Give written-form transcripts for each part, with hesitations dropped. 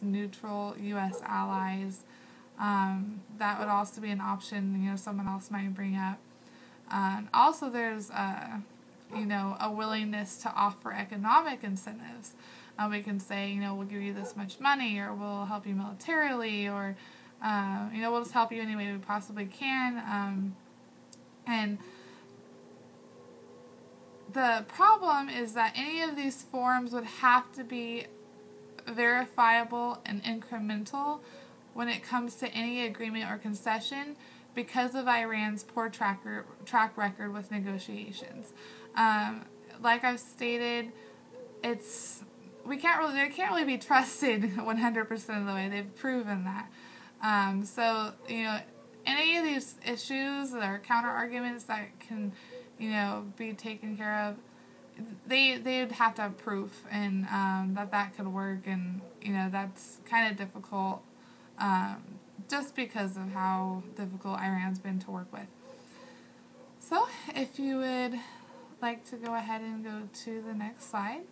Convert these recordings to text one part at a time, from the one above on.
neutral U.S. allies. That would also be an option, someone else might bring up. Also, there's a willingness to offer economic incentives. We can say, we'll give you this much money, or we'll help you militarily, or, we'll just help you any way we possibly can. And the problem is that any of these forms would have to be verifiable and incremental when it comes to any agreement or concession because of Iran's poor track record with negotiations. Like I've stated, they can't really be trusted 100% of the way. They've proven that. So any of these issues or counter arguments that can be taken care of, they'd have to have proof, and that could work, and that's kind of difficult, just because of how difficult Iran's been to work with. So if you would like to go ahead and go to the next slide.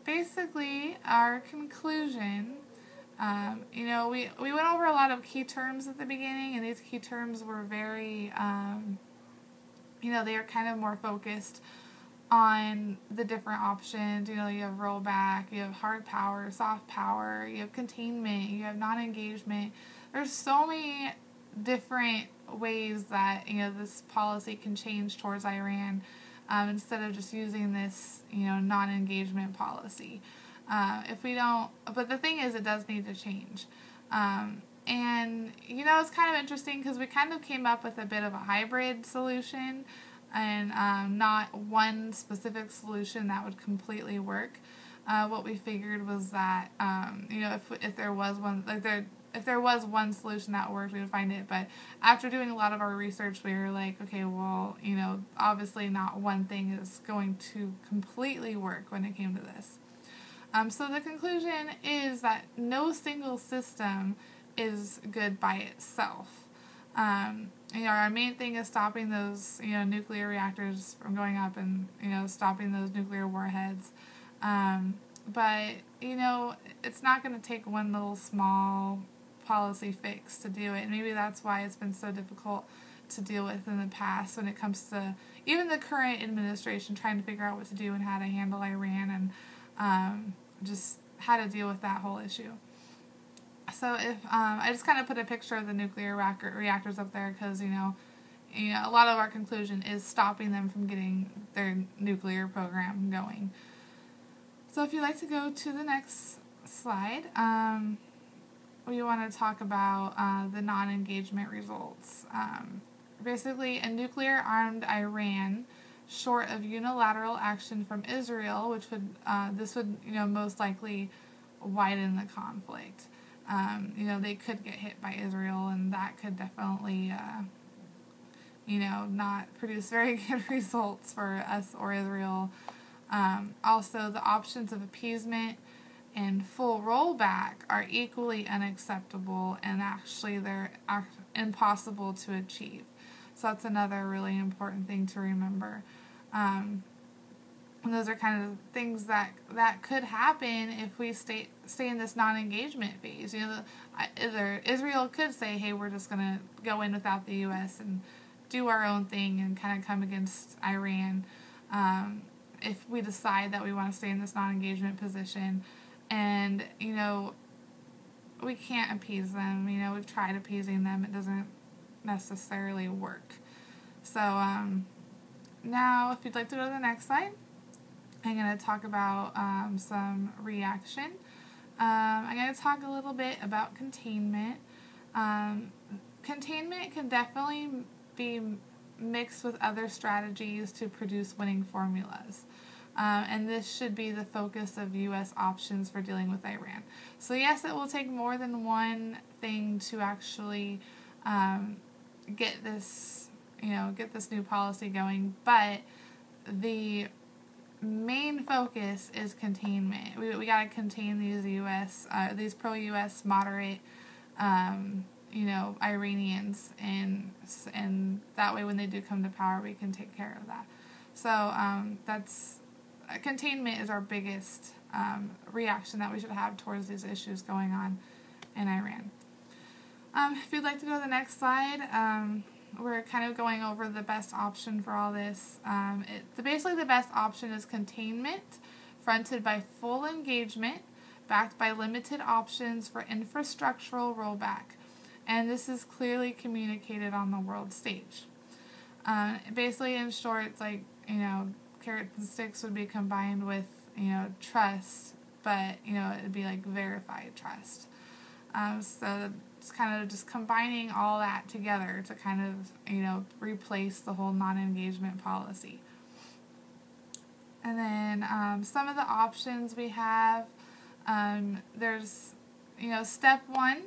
Basically, our conclusion, we went over a lot of key terms at the beginning, and these key terms were very, they are kind of more focused on the different options. You have rollback, you have hard power, soft power, you have containment, you have non-engagement. There's so many different ways that, this policy can change towards Iran, instead of just using this, non-engagement policy. But the thing is, it does need to change. And, it's kind of interesting because we kind of came up with a bit of a hybrid solution, and not one specific solution that would completely work. What we figured was that, if there was one, if there was one solution that worked, we would find it. But after doing a lot of our research, we were like, okay, well, obviously not one thing is going to completely work when it came to this. So the conclusion is that no single system is good by itself. Our main thing is stopping those, nuclear reactors from going up, and, stopping those nuclear warheads. But, it's not going to take one little small policy fix to do it. And maybe that's why it's been so difficult to deal with in the past when it comes to even the current administration trying to figure out what to do and how to handle Iran, and just how to deal with that whole issue. So if I just kind of put a picture of the nuclear reactors up there because, a lot of our conclusion is stopping them from getting their nuclear program going. So if you'd like to go to the next slide, we want to talk about the non-engagement results. Basically, a nuclear-armed Iran, short of unilateral action from Israel, which would most likely widen the conflict. They could get hit by Israel, and that could definitely, not produce very good results for us or Israel. Also, the options of appeasement and full rollback are equally unacceptable, and actually they're impossible to achieve. So that's another really important thing to remember. And those are kind of things that could happen if we stay in this non-engagement phase. Israel could say, hey, we're just going to go in without the U.S. and do our own thing and kind of come against Iran, if we decide that we want to stay in this non-engagement position. And, we can't appease them. We've tried appeasing them. It doesn't necessarily work. So now, if you'd like to go to the next slide, I'm going to talk about some reaction. I'm going to talk a little bit about containment. Containment can definitely be mixed with other strategies to produce winning formulas. And this should be the focus of U.S. options for dealing with Iran. So yes, it will take more than one thing to actually get this new policy going, but the main focus is containment. We got to contain these pro-U.S. moderate, Iranians, and that way when they do come to power, we can take care of that. So containment is our biggest reaction that we should have towards these issues going on in Iran. If you'd like to go to the next slide, we're kind of going over the best option for all this. Basically, the best option is containment, fronted by full engagement, backed by limited options for infrastructural rollback. And this is clearly communicated on the world stage. Basically, in short, it's like, carrots and sticks would be combined with, trust, but, it'd be like verified trust. So it's kind of just combining all that together to kind of, replace the whole non-engagement policy. And then some of the options we have, there's, step one,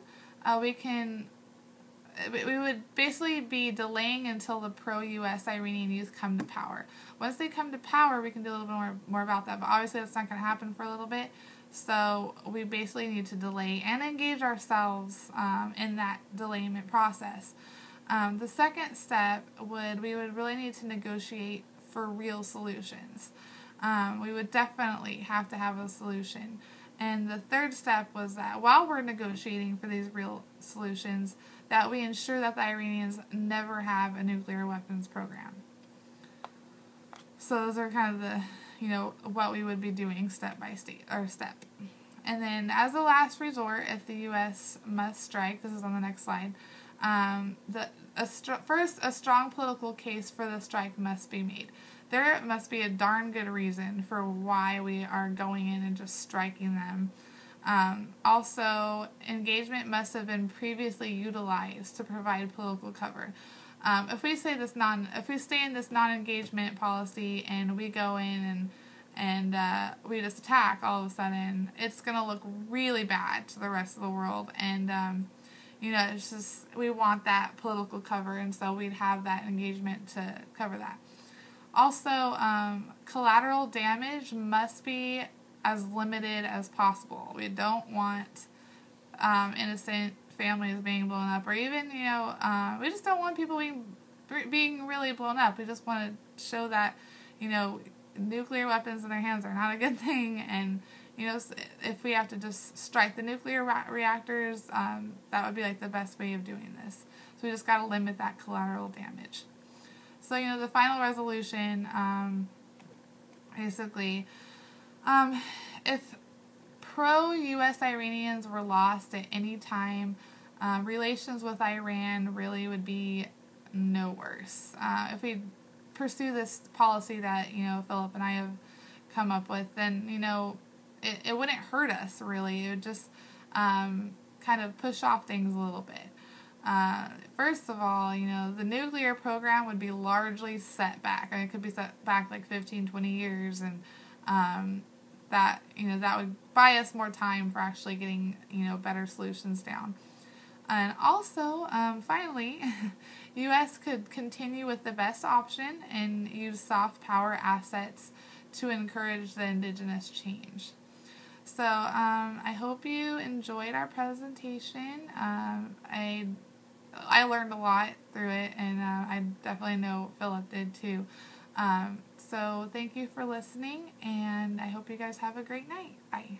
we would basically be delaying until the pro-U.S. Iranian youth come to power. Once they come to power, we can do a little bit more about that, but obviously that's not going to happen for a little bit. So we basically need to delay and engage ourselves in that delayment process. The second step we would really need to negotiate for real solutions. We would definitely have to have a solution. And the third step was that while we're negotiating for these real solutions, that we ensure that the Iranians never have a nuclear weapons program. So those are kind of the, what we would be doing step by step. And then as a last resort, if the U.S. must strike, this is on the next slide, first, a strong political case for the strike must be made. There must be a darn good reason for why we are going in and just striking them. Also, engagement must have been previously utilized to provide political cover. If we stay in this non-engagement policy and we go in and we just attack all of a sudden, it's going to look really bad to the rest of the world. And it's just, we want that political cover, and so we'd have that engagement to cover that. Also, collateral damage must be as limited as possible. We don't want innocent families being blown up, or even, we just don't want people being really blown up. We just want to show that, nuclear weapons in their hands are not a good thing, and, if we have to just strike the nuclear reactors, that would be like the best way of doing this. So we just got to limit that collateral damage. So, the final resolution, basically, if pro-U.S. Iranians were lost at any time, relations with Iran really would be no worse. If we pursue this policy that, Philip and I have come up with, then, it wouldn't hurt us, really. It would just kind of push off things a little bit. First of all, the nuclear program would be largely set back. I mean, it could be set back like 15, 20 years, and that would buy us more time for actually getting, better solutions down. And also, finally, U.S. could continue with the best option and use soft power assets to encourage the indigenous change. So, I hope you enjoyed our presentation. I learned a lot through it, and I definitely know Philip did too. So thank you for listening, and I hope you guys have a great night. Bye.